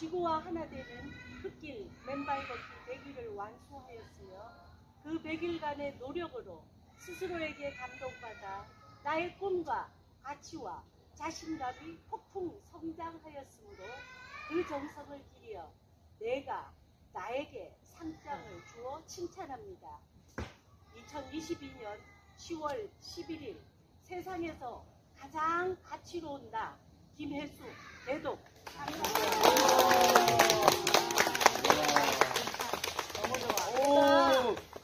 지구와 하나 되는 흙길 맨발 걷기 100일을 완수하였으며 그 100일간의 노력으로 스스로에게 감동받아 나의 꿈과 가치와 자신감이 폭풍 성장하였으므로 그 정성을 기리어 내가 나에게 상장을 주어 칭찬합니다. 2022년 10월 11일 세상에서 가장 가치로운 나 김혜수 대독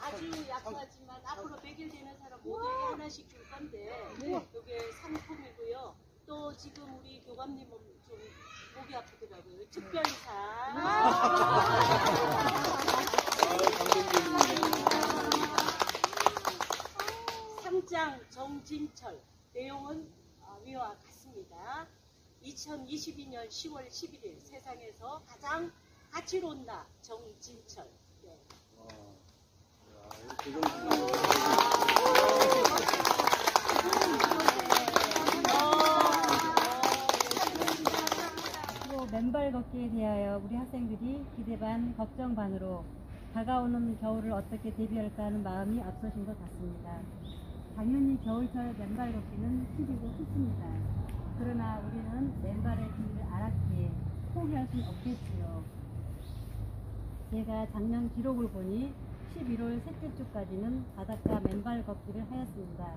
아주 약하지만 앞으로 100일 되는 사람 모두에게 하나씩 줄 건데 이게 상품이고요. 또 지금 우리 교감님은 좀 목이 아프더라고요. 특별상 상장 정진철 내용은 위와 같습니다. 2022년 10월 11일 세상에서 가장 가치로운 나 정진철. 네. 맨발 걷기에 대하여 우리 학생들이 기대 반 걱정 반으로 다가오는 겨울을 어떻게 대비할까 하는 마음이 앞서신 것 같습니다. 당연히 겨울철 맨발 걷기는 힘들고 쉽습니다. 그러나 우리는 맨발의 길을 알았기에 포기할 수는 없겠지요. 제가 작년 기록을 보니 11월 셋째 주까지는 바닷가 맨발 걷기를 하였습니다.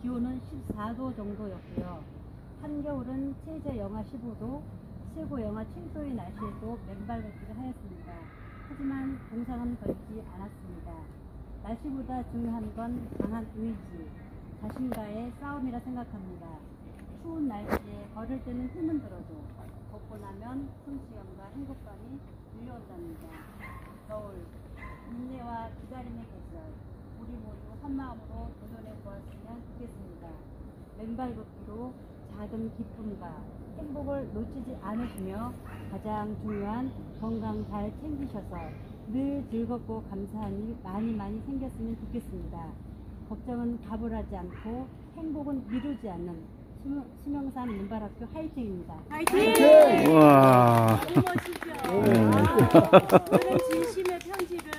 기온은 14도 정도였고요. 한겨울은 최저 영하 15도, 최고 영하 7도의 날씨에도 맨발 걷기를 하였습니다. 하지만 동상은 걸지 않았습니다. 날씨보다 중요한 건 강한 의지, 자신과의 싸움이라 생각합니다. 추운 날씨에 걸을 때는 힘은 들어도 걷고 나면 성취감과 행복감이 밀려온답니다. 겨울, 인내와 기다림의 계절, 우리 모두 한마음으로 도전해 보았으면 좋겠습니다. 맨발 걷기로 작은 기쁨과 행복을 놓치지 않으시며 가장 중요한 건강 잘 챙기셔서 늘 즐겁고 감사한 일 많이 생겼으면 좋겠습니다. 걱정은 가불하지 않고 행복은 미루지 않는 수명산 맨발학교 화이팅입니다. 화이팅! 와. 너무 멋지죠? 오늘 진심의 편지를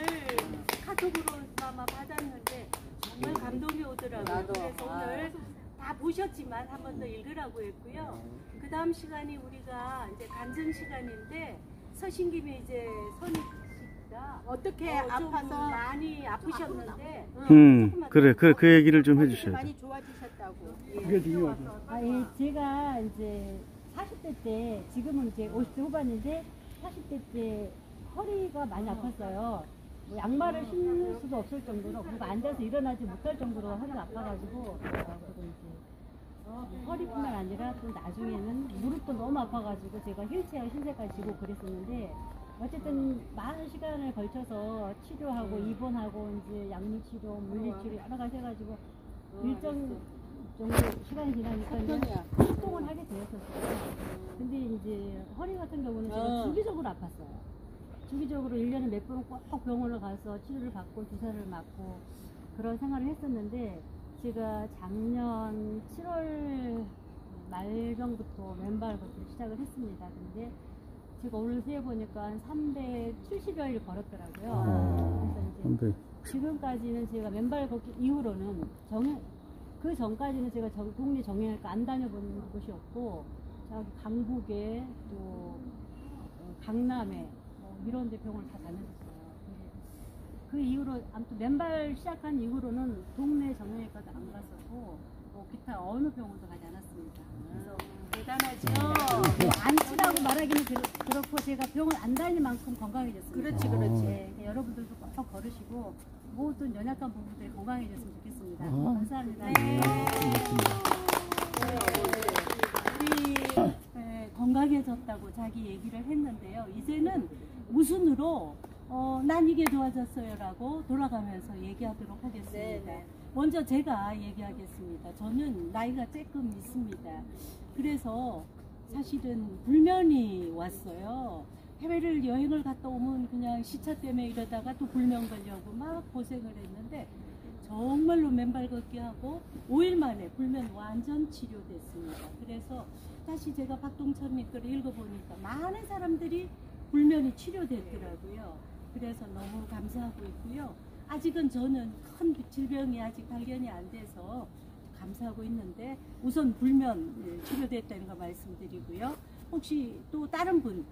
카톡으로 아마 받았는데 정말 감동이 오더라고요. 그래서 오늘 다 보셨지만 한 번 더 읽으라고 했고요. 그 다음 시간이 우리가 이제 간증 시간인데 서신 김에 이제 선희 씨가 어떻게 아파서 많이 아프셨는데 그래 그 얘기를 좀 해주셔야죠. 많이 좋아지셨다고. 그게 중요하죠. 제가 이제 40대 때, 지금은 이제 50대 후반인데 40대 때 허리가 많이 아팠어요. 뭐 양말을 신을 수도 없을 정도로, 그리고 앉아서 일어나지 못할 정도로 허리가 아파가지고, 그리고 이제 허리뿐만 아니라 또 나중에는 무릎도 너무 아파가지고 제가 휠체어 신세까지 지고 그랬었는데, 어쨌든 많은 시간을 걸쳐서 치료하고 입원하고 이제 약물치료, 물리치료 여러 가지 해가지고 일정 정도 시간이 지나니까 활동을 하게 되었었어요. 근데 이제 허리 같은 경우는 제가 주기적으로 아팠어요. 주기적으로 1년에 몇 번은 꼭 병원을 가서 치료를 받고 주사를 맞고 그런 생활을 했었는데, 제가 작년 7월 말 정도부터 맨발 걷기를 시작을 했습니다. 근데 제가 오늘 세어보니까 한 370여일 걸었더라고요. 그래서 이제 지금까지는 제가 맨발 걷기 이후로는 그 전까지는 제가 동네 정형외과 안 다녀본 곳이 없고, 저기 강북에 또 강남에 뭐 이런 데 병원을 다 다녔었어요. 그 이후로 아무튼 맨발 시작한 이후로는 동네 정형외과도 안 갔었고 뭐 기타 어느 병원도 가지 않았습니다. 그래서 대단하죠. 안 치라고 말하기는 그렇고 제가 병원 안 다닐 만큼 건강해졌습니다. 그렇지. 네, 여러분들도 꼭 걸으시고 모든 연약한 부분들이 건강해졌으면 좋겠습니다. 감사합니다. 네. 우리 건강해졌다고 자기 얘기를 했는데요. 이제는 웃음으로 난 이게 좋아졌어요 라고 돌아가면서 얘기하도록 하겠습니다. 네. 먼저 제가 얘기하겠습니다. 저는 나이가 조금 있습니다. 그래서 사실은 불면이 왔어요. 해외를 여행을 갔다 오면 그냥 시차 때문에 이러다가 또 불면 걸려고 막 고생을 했는데, 정말로 맨발 걷기 하고 5일 만에 불면 완전 치료됐습니다. 그래서 다시 제가 박동철 밑글을 읽어보니까 많은 사람들이 불면이 치료됐더라고요. 그래서 너무 감사하고 있고요. 아직은 저는 큰 질병이 아직 발견이 안 돼서 감사하고 있는데 우선 불면 치료됐다는 거 말씀드리고요. 혹시 또 다른 분,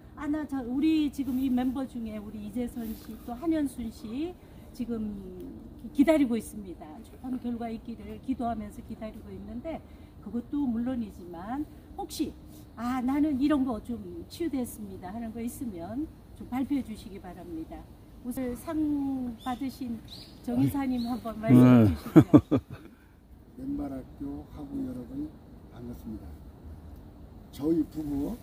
우리 지금 이 멤버 중에 우리 이재선 씨 또 한현순 씨 지금 기다리고 있습니다. 좋은 결과 있기를 기도하면서 기다리고 있는데 그것도 물론이지만 혹시 나는 이런 거 좀 치유됐습니다 하는 거 있으면 좀 발표해 주시기 바랍니다. 우선 상 받으신 정 이사님 한번 말씀해 주시죠. 맨발학교 학우 여러분 반갑습니다. 저희 부부가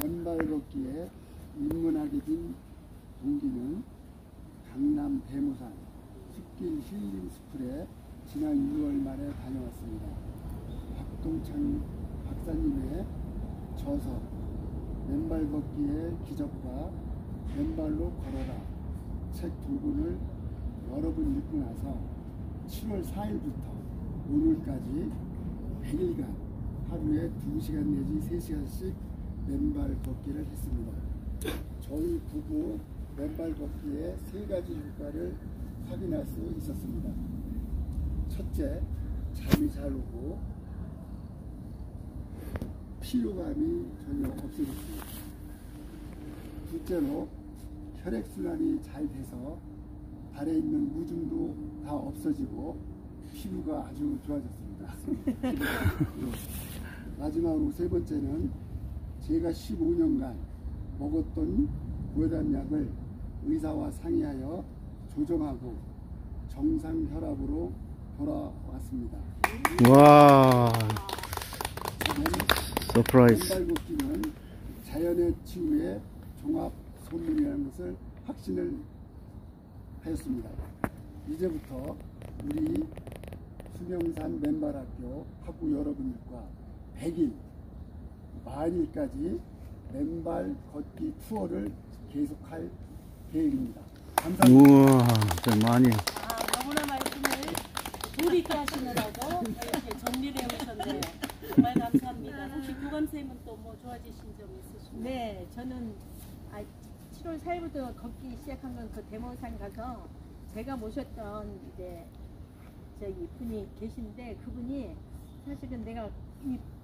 맨발 걷기에 입문하게 된 동기는 강남 대모산 숲길 힐링 스쿨에 지난 6월 말에 다녀왔습니다. 박동창 박사님의 저서 맨발 걷기의 기적과 맨발로 걸어라 책 두 권을 여러 번 읽고 나서 7월 4일부터 오늘까지 100일간 하루에 2시간 내지 3시간씩 맨발 걷기를 했습니다. 저희 부부 맨발 걷기의 3가지 효과를 확인할 수 있었습니다. 첫째, 잠이 잘 오고 피로감이 전혀 없어졌습니다. 둘째로 혈액순환이 잘 돼서 발에 있는 무좀도 다 없어지고 피부가 아주 좋아졌습니다. 마지막으로 세 번째는 제가 15년간 먹었던 고혈압약을 의사와 상의하여 조정하고 정상 혈압으로 돌아왔습니다. 와, 서프라이즈. 맨발 걷기는 자연의 치유의 종합 선물이라는 것을 확신을 하였습니다. 이제부터 우리 수명산 맨발학교 학우 여러분들과 100일, 만일까지 맨발 걷기 투어를 계속할 계획입니다. 감사합니다. 우와, 진짜 많이. 너무나 말씀을 조리케 하시느라고 이렇게 정리를 해오셨네요. 정말 감사합니다. 혹시 교감쌤은 또 뭐 좋아지신 점 있으신가요? 네, 저는 7월 4일부터 걷기 시작한 건 그 대모산 가서 제가 모셨던 이제 저기 분이 계신데 그분이 사실은 내가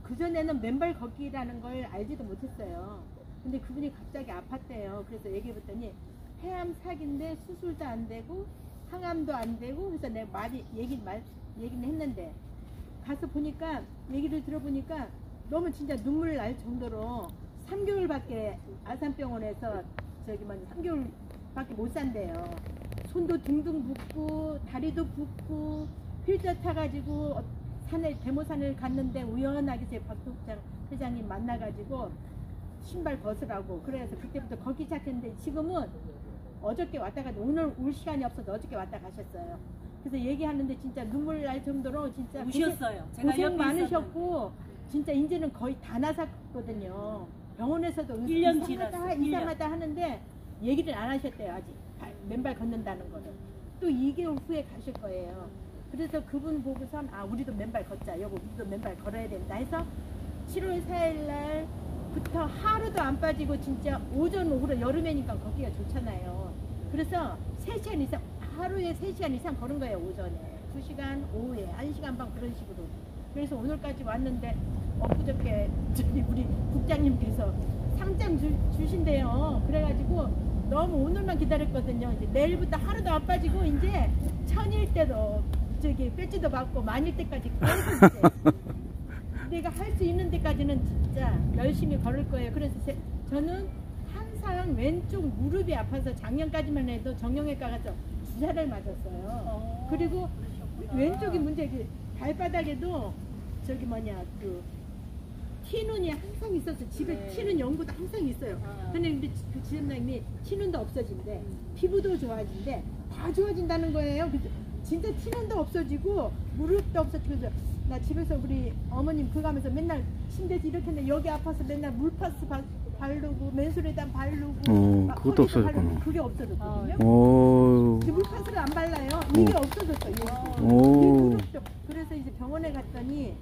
그전에는 맨발 걷기라는 걸 알지도 못했어요. 근데 그분이 갑자기 아팠대요. 그래서 얘기해봤더니 폐암 사기인데 수술도 안 되고 항암도 안 되고 그래서 내가 많이 얘기는 했는데 가서 보니까 얘기를 들어보니까 너무 진짜 눈물 날 정도로 3개월밖에 아산병원에서 3개월밖에 못 산대요. 손도 둥둥 붓고 다리도 붓고 휠체어 타가지고 산에 대모산을 갔는데 우연하게 제 박동창 회장님 만나가지고 신발 벗으라고 그래서 그때부터 걷기 시작했는데 지금은 어저께 왔다 가서 오늘 올 시간이 없어서 어저께 왔다 가셨어요. 그래서 얘기하는데 진짜 눈물 날 정도로 진짜 우셨어요. 제가 고생 옆에 많으셨고 진짜 이제는 거의 다 나섰거든요. 병원에서도 1년 지났어요. 이상하다 하는데 얘기를 안 하셨대요. 아직 맨발 걷는다는 거를 또 2개월 후에 가실 거예요. 그래서 그분 보고선 우리도 맨발 걷자 여보 우리도 맨발 걸어야 된다 해서 7월 4일 날부터 하루도 안 빠지고 진짜 오전 오후로 여름이니까 걷기가 좋잖아요. 그래서 3시간 이상 하루에 3시간 이상 걸은 거예요. 오전에 2시간 오후에 1시간 반 그런 식으로. 그래서 오늘까지 왔는데 엊그저께 우리 국장님께서 상장 주신대요. 그래가지고 너무 오늘만 기다렸거든요. 이제 내일부터 하루도 안 빠지고 이제 1000일 때도 배지도 받고 만일 때까지 계속 이제 내가 할 수 있는 데까지는 진짜 열심히 걸을 거예요. 그래서 저는 항상 왼쪽 무릎이 아파서 작년까지만 해도 정형외과 가서 주사를 맞았어요. 그리고 왼쪽이 문제지 발바닥에도 티눈이 항상 있어서 집에 티눈 연고도 항상 있어요. 근데 그 지점장님이 티눈도 없어진대, 피부도 좋아진대, 다 좋아진다는 거예요. 진짜 티눈도 없어지고 무릎도 없어지고. 나 집에서 우리 어머님 그거 하면서 맨날 침대에서 이렇게 했는데 여기 아파서 맨날 물파스 바르고 맨솔에다 바르고 그것도 없어졌구나. 그게 없어졌거든요. 오. 물파스를 안 발라요. 이게 없어졌어요. 그래서 이제 병원에 갔더니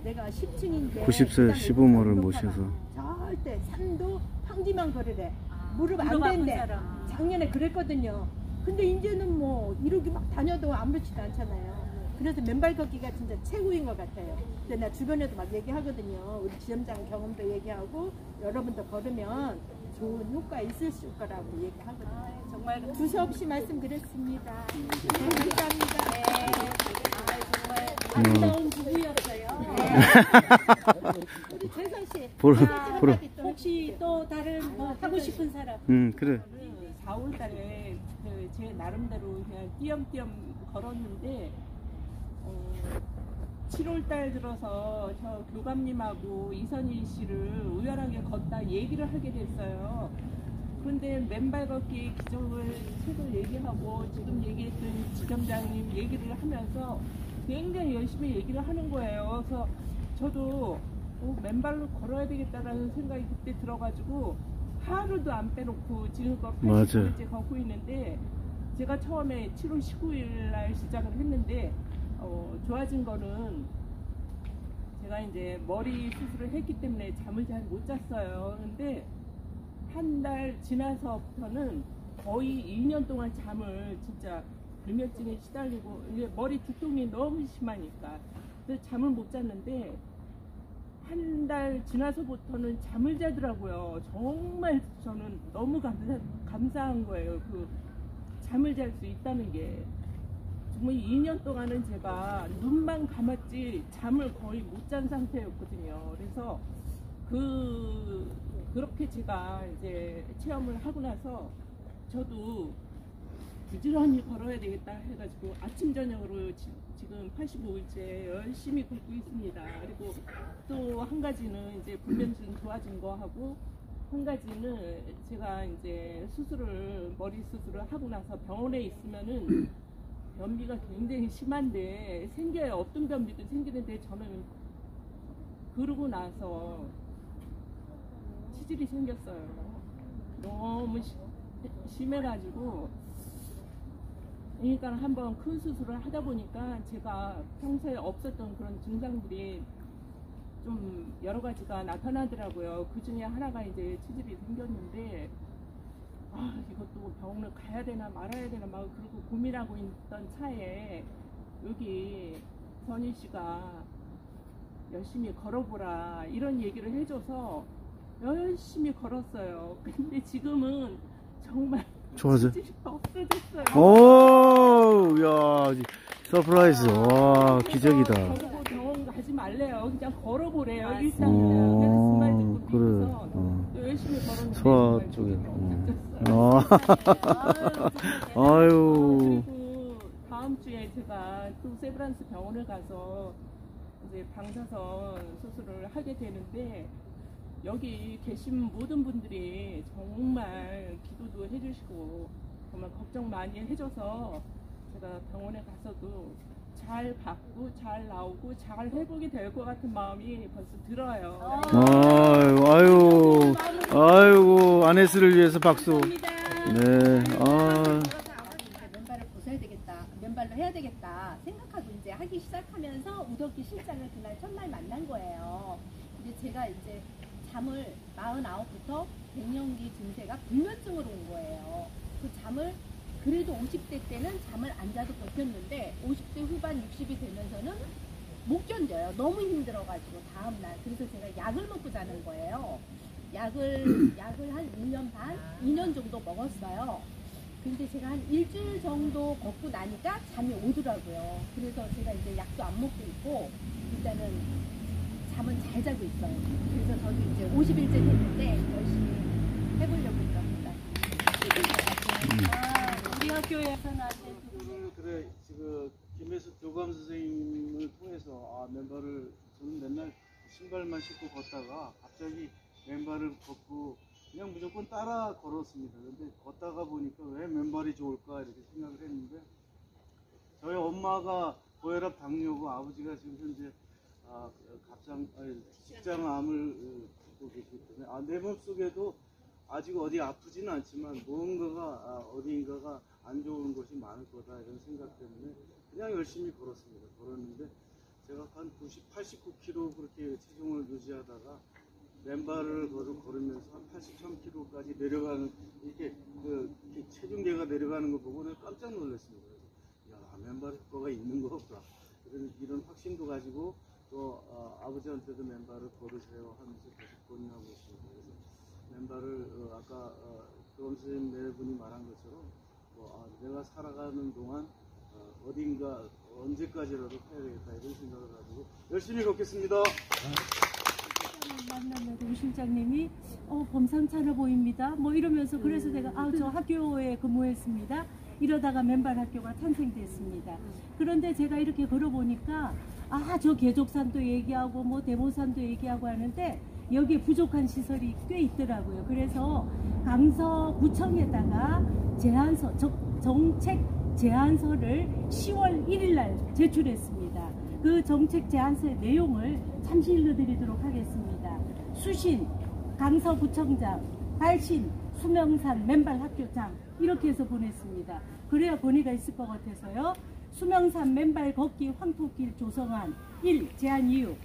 내가 10층인데 90세 시부모를 모셔서 절대 산도 평지만 걸으래. 무릎 안 무릎 아픈 된대. 사람. 작년에 그랬거든요. 근데 이제는 뭐 이렇게 막 다녀도 아무렇지도 않잖아요. 그래서 맨발 걷기가 진짜 최고인 것 같아요. 근데 나 주변에도 막 얘기하거든요. 우리 지점장 경험도 얘기하고 여러분도 걸으면 좋은 효과 있을 거라고 얘기하거든요. 정말 두서없이 말씀드렸습니다. 네, 감사합니다. 정말 아름다운 부부였어요. 우리 재선 씨, 보러 혹시 또 다른 뭐 하고 싶은 사람? 그래 4월 달에 제 나름대로 그냥 띄엄띄엄 걸었는데 7월 달 들어서 저 교감님하고 이선희 씨를 우연하게 걷다 얘기를 하게 됐어요. 그런데 맨발 걷기 기적을 최도 얘기하고 지금 얘기했던 지점장님 얘기를 하면서 굉장히 열심히 얘기를 하는 거예요. 그래서 저도 맨발로 걸어야 되겠다라는 생각이 그때 들어가지고 하루도 안 빼놓고 지금껏 80일째 걷고 있는데 제가 처음에 7월 19일 날 시작을 했는데 좋아진 거는 제가 이제 머리 수술을 했기 때문에 잠을 잘 못 잤어요. 근데 한 달 지나서부터는 거의 2년 동안 잠을 진짜 불면증에 시달리고 이제 머리 두통이 너무 심하니까 그래서 잠을 못 잤는데 한 달 지나서부터는 잠을 자더라고요. 정말 저는 너무 감사한 거예요. 그 잠을 잘 수 있다는 게. 정말 2년 동안은 제가 눈만 감았지 잠을 거의 못 잔 상태였거든요. 그래서 그렇게 제가 이제 체험을 하고 나서 저도 부지런히 걸어야 되겠다 해가지고 아침 저녁으로 지금 85일째 열심히 걷고 있습니다. 그리고 또 한 가지는 이제 불면증 좋아진 거 하고 한 가지는 제가 이제 머리 수술을 하고 나서 병원에 있으면은 변비가 굉장히 심한데 생겨요. 없던 변비도 생기는데 저는 그러고 나서 치질이 생겼어요. 너무 심해가지고 그러니까 한번 큰 수술을 하다 보니까 제가 평소에 없었던 그런 증상들이 좀 여러 가지가 나타나더라고요. 그 중에 하나가 이제 치질이 생겼는데 이것도 병원을 가야 되나 말아야 되나 막 그러고 고민하고 있던 차에 여기 선희 씨가 열심히 걸어보라 이런 얘기를 해줘서 열심히 걸었어요. 근데 지금은 정말 좋아져. 치질이 없어졌어요. 오, 야, 서프라이즈. 와, 기적이다. 그리고 병원 가지 말래요. 그냥 걸어보래요. 일단은. 그래서 그 말 듣고 그래. 믿어서 또 열심히 걸었는데 소아 정말 쪽에. 없어졌어요. 아유. 그리고 다음 주에 제가 또 세브란스 병원을 가서 이제 방사선 수술을 하게 되는데 여기 계신 모든 분들이 정말 기도도 해주시고 정말 걱정 많이 해줘서 제가 병원에 가서도 잘 받고 잘 나오고 잘 회복이 될 것 같은 마음이 벌써 들어요. 아이고, 아네스를 위해서 박수. 네. 맨발을 벗어야 되겠다, 맨발로 해야 되겠다 생각하고 이제 하기 시작하면서 우덕기 실장을 그날 첫날 만난 거예요. 근데 제가 이제 잠을 49부터 갱년기 증세가 불면증으로 온 거예요. 그 잠을 그래도 50대 때는 잠을 안 자도 버텼는데 50대 후반 60이 되면서는 못 견뎌요. 너무 힘들어가지고 다음날. 그래서 제가 약을 먹고 자는 거예요. 약을 한 1년 반, 2년 정도 먹었어요. 근데 제가 한 일주일 정도 걷고 나니까 잠이 오더라고요. 그래서 제가 이제 약도 안 먹고 있고 일단은 잠은 잘 자고 있어요. 그래서 저도 이제 50일째 됐는데 열심히 해보려고 합니다. 우리 학교에서는 그래 지금 김혜수 교감 선생님을 통해서 맨발을 저는 맨날 신발만 신고 걷다가 갑자기 맨발을 걷고 그냥 무조건 따라 걸었습니다. 근데 걷다가 보니까 왜 맨발이 좋을까 이렇게 생각을 했는데 저희 엄마가 고혈압 당뇨고 아버지가 지금 현재 직장암을 갖고 계시기 때문에 내 몸속에도 아직 어디 아프지는 않지만 무언가가 어디인가가 안 좋은 것이 많을 거다 이런 생각 때문에 그냥 열심히 걸었습니다. 걸었는데 제가 한 89kg 그렇게 체중을 유지하다가 맨발을 걸으면서 한 83kg까지 내려가는 이렇게 체중계가 내려가는 거 보고 내가 깜짝 놀랐습니다. 그래서 야, 맨발 효과가 있는 거구나. 이런 확신도 가지고 또 아버지한테도 맨발을 걸으세요 하면서 계속 권유하고 있습니다. 그래서 맨발을 아까 교감 선생님 네 분이 말한 것처럼 내가 살아가는 동안 어딘가 언제까지라도 해야 되겠다 이런 생각을 가지고 열심히 걷겠습니다. 만났는데 우 실장님이 범상찮아 보입니다. 뭐 이러면서 그래서 내가 저 학교에 근무했습니다. 이러다가 맨발 학교가 탄생됐습니다. 그런데 제가 이렇게 걸어보니까 저 계족산도 얘기하고 뭐 대모산도 얘기하고 하는데 여기에 부족한 시설이 꽤 있더라고요. 그래서 강서구청에다가 정책 제안서를 10월 1일 날 제출했습니다. 그 정책 제안서의 내용을 잠시 읽어드리도록 하겠습니다. 수신, 강서구청장, 발신, 수명산 맨발 학교장 이렇게 해서 보냈습니다. 그래야 권위가 있을 것 같아서요. 수명산 맨발 걷기 황토길 조성안 1. 제안 이유.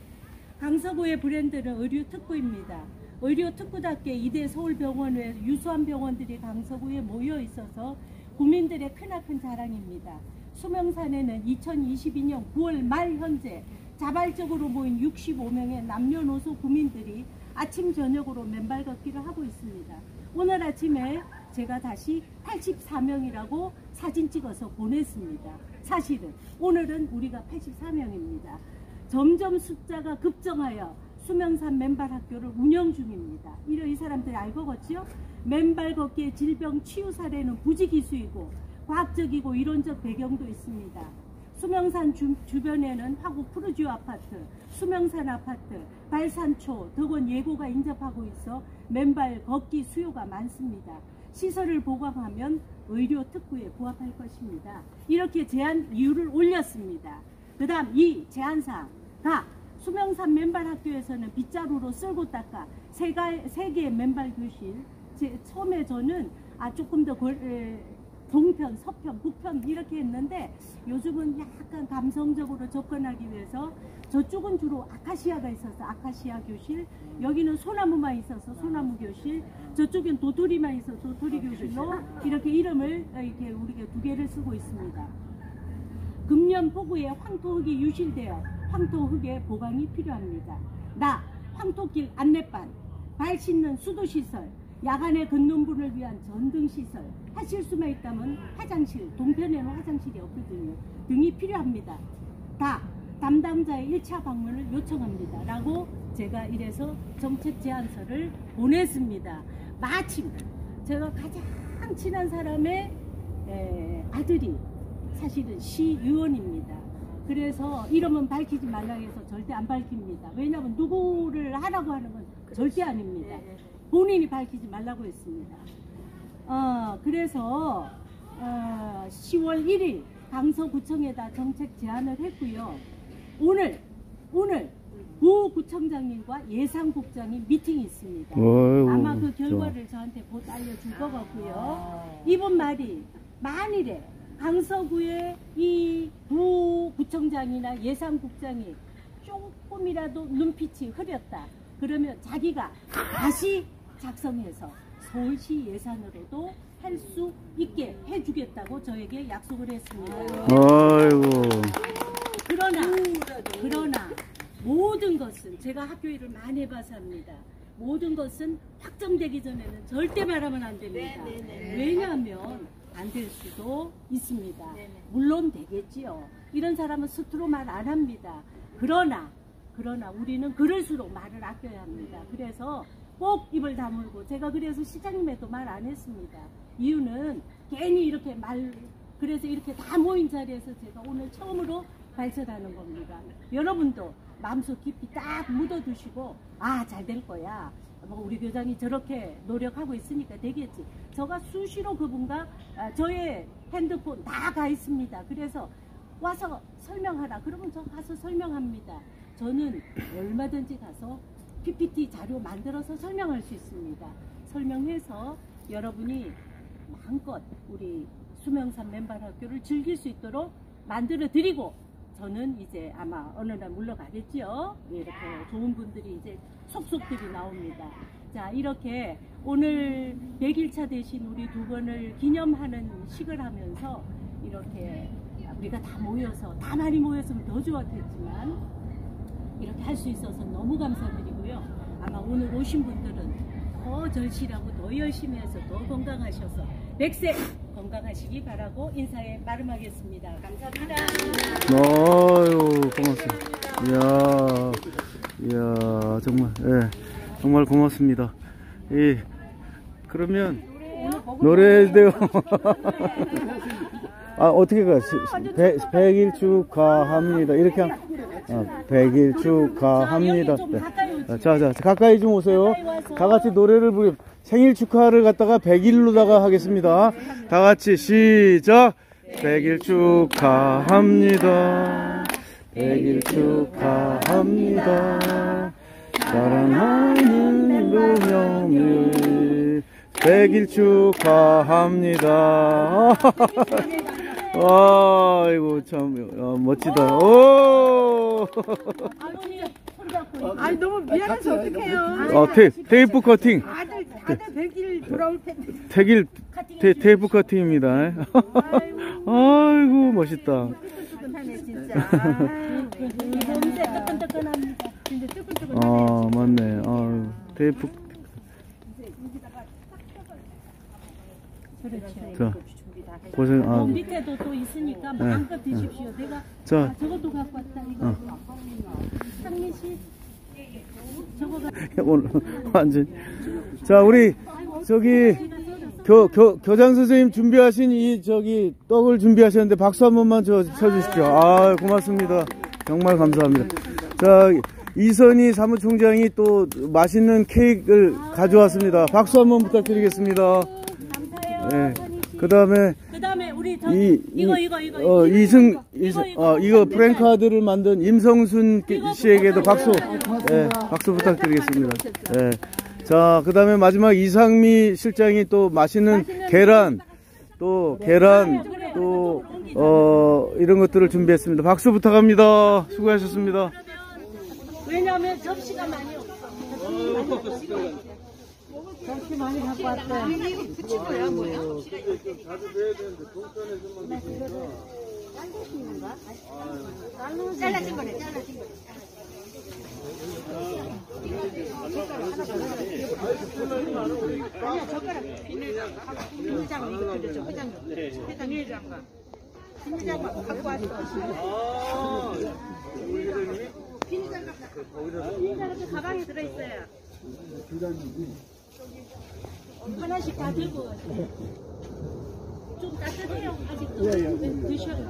강서구의 브랜드는 의료특구입니다. 의료특구답게 이대 서울병원 외 유수한 병원들이 강서구에 모여 있어서 구민들의 크나큰 자랑입니다. 수명산에는 2022년 9월 말 현재 자발적으로 모인 65명의 남녀노소 구민들이 아침 저녁으로 맨발 걷기를 하고 있습니다. 오늘 아침에 제가 다시 84명이라고 사진 찍어서 보냈습니다. 사실은 오늘은 우리가 84명입니다. 점점 숫자가 급증하여 수명산 맨발 학교를 운영 중입니다. 이 사람들이 알고 걷지요? 맨발 걷기의 질병 치유 사례는 부지기수이고 과학적이고 이론적 배경도 있습니다. 수명산 주변에는 화곡 푸르지오 아파트, 수명산 아파트, 발산초, 덕원 예고가 인접하고 있어 맨발 걷기 수요가 많습니다. 시설을 보강하면 의료 특구에 부합할 것입니다. 이렇게 제안 이유를 올렸습니다. 그 다음 2. 제안사항. 수명산 맨발 학교에서는 빗자루로 쓸고 닦아 3개의 맨발 교실. 처음에 저는 조금 더 동편, 서편, 북편 이렇게 했는데 요즘은 약간 감성적으로 접근하기 위해서 저쪽은 주로 아카시아가 있어서 아카시아 교실, 여기는 소나무만 있어서 소나무 교실, 저쪽엔 도토리만 있어서 도토리 교실로 이렇게 이름을 이렇게 우리가 2개를 쓰고 있습니다. 금년 폭우에 황토흙이 유실되어 황토흙의 보강이 필요합니다. 황토길 안내반, 발 씻는 수도시설, 야간에 걷는 분을 위한 전등시설, 하실 수만 있다면 화장실, 동편에는 화장실이 없거든요. 등이 필요합니다. 담당자의 1차 방문을 요청합니다. 라고 제가 이래서 정책 제안서를 보냈습니다. 마침 제가 가장 친한 사람의 아들이 사실은 시의원입니다. 그래서 이름은 밝히지 말라고 해서 절대 안 밝힙니다. 왜냐하면 누구를 하라고 하는 건 절대 아닙니다. 본인이 밝히지 말라고 했습니다. 그래서 10월 1일 강서구청에다 정책 제안을 했고요. 오늘 부구청장님과 예산국장이 미팅이 있습니다. 아마 그 결과를 저한테 곧 알려줄 것 같고요. 이번 말이 만일에 강서구의 이 부구청장이나 예산국장이 조금이라도 눈빛이 흐렸다. 그러면 자기가 다시 작성해서 서울시 예산으로도 할 수 있게 해주겠다고 저에게 약속을 했습니다. 그러나 모든 것은 제가 학교 일을 많이 해봐서 합니다. 모든 것은 확정되기 전에는 절대 말하면 안 됩니다. 왜냐하면 안 될 수도 있습니다. 물론 되겠지요. 이런 사람은 스스로 말 안 합니다. 그러나 우리는 그럴수록 말을 아껴야 합니다. 그래서 꼭 입을 다물고 제가 그래서 시장님에도 말 안 했습니다. 이유는 괜히 이렇게 그래서 이렇게 다 모인 자리에서 제가 오늘 처음으로 발설하는 겁니다. 여러분도 마음속 깊이 딱 묻어두시고 잘 될 거야. 우리 교장이 저렇게 노력하고 있으니까 되겠지. 제가 수시로 그분과 저의 핸드폰 다 가 있습니다. 그래서 와서 설명하라. 그러면 저 가서 설명합니다. 저는 얼마든지 가서 PPT 자료 만들어서 설명할 수 있습니다. 설명해서 여러분이 마음껏 우리 수명산 맨발 학교를 즐길 수 있도록 만들어 드리고 저는 이제 아마 어느 날 물러가겠죠. 이렇게 좋은 분들이 이제 속속들이 나옵니다. 자, 이렇게 오늘 100일차 되신 우리 두 분을 기념하는 식을 하면서 이렇게 우리가 다 모여서, 다 많이 모였으면 더 좋았겠지만 이렇게 할 수 있어서 너무 감사드리고요. 아마 오늘 오신 분들은 더 절실하고 더 열심히 해서 더 건강하셔서 100세 건강하시기 바라고 인사에 마름하겠습니다. 감사합니다. 아유, 고맙습니다. 이야, 정말, 예, 정말 고맙습니다. 예, 그러면 노래도 어떻게 가? 100일 축하합니다. 이렇게 100일 축하합니다. 네. 자, 가까이 좀 오세요. 다 같이 노래를 부르. 생일 축하를 갖다가 100일로다가 하겠습니다. 다 같이 시작. 100일 축하합니다. 100일 축하합니다. 사랑하는 루명을 100일 축하합니다. 아이고 참 멋지다. 오. 아니 너무 미안해서 어떡해요. 테이프 커팅. 다들 100일 돌아올 텐데. 테이프 커팅입니다. 아이고 멋있다. 뜨끈뜨끈하네 진짜. 냄새 뜨끈뜨끈합니다. 진짜 뜨끈뜨끈하네. 맞네. 테이프. 자, 고생. 밑에도 또 있으니까 마음껏 드십시오. 내가 자, 저것도 갖고 왔다. 이거. 상민 씨. 저거가. 오늘 완전. 자, 우리 저기 교장 선생님 준비하신 이 떡을 준비하셨는데 박수 한 번만 쳐주십시오. 아, 고맙습니다. 정말 감사합니다. 자, 이선희 사무총장이 또 맛있는 케이크를 가져왔습니다. 박수 한 번 부탁드리겠습니다. 네. 그다음에 우리 이거 프랭카드를 만든 임성순 씨에게도 박수. 네, 박수 부탁드리겠습니다. 네. 자, 그다음에 마지막 이상미 실장이 또 맛있는 계란 이런 것들을 준비했습니다. 박수 부탁합니다. 수고하셨습니다. 왜냐하면 접시가 많이 없어. 접시 많이 갖고 왔어요. 붙일 거야 뭐야? 자주 뵈야 되는데 동전에서만 드시니까. 잘라진 거네. 잘라진 거. 아니야 젓가락 비닐장갑 이거 들려줘. 비닐장갑 갖고 왔어. 비닐장갑 가방에 들어있어요. 하나씩 다 들고 좀 따뜻해요. 아직 드셔요.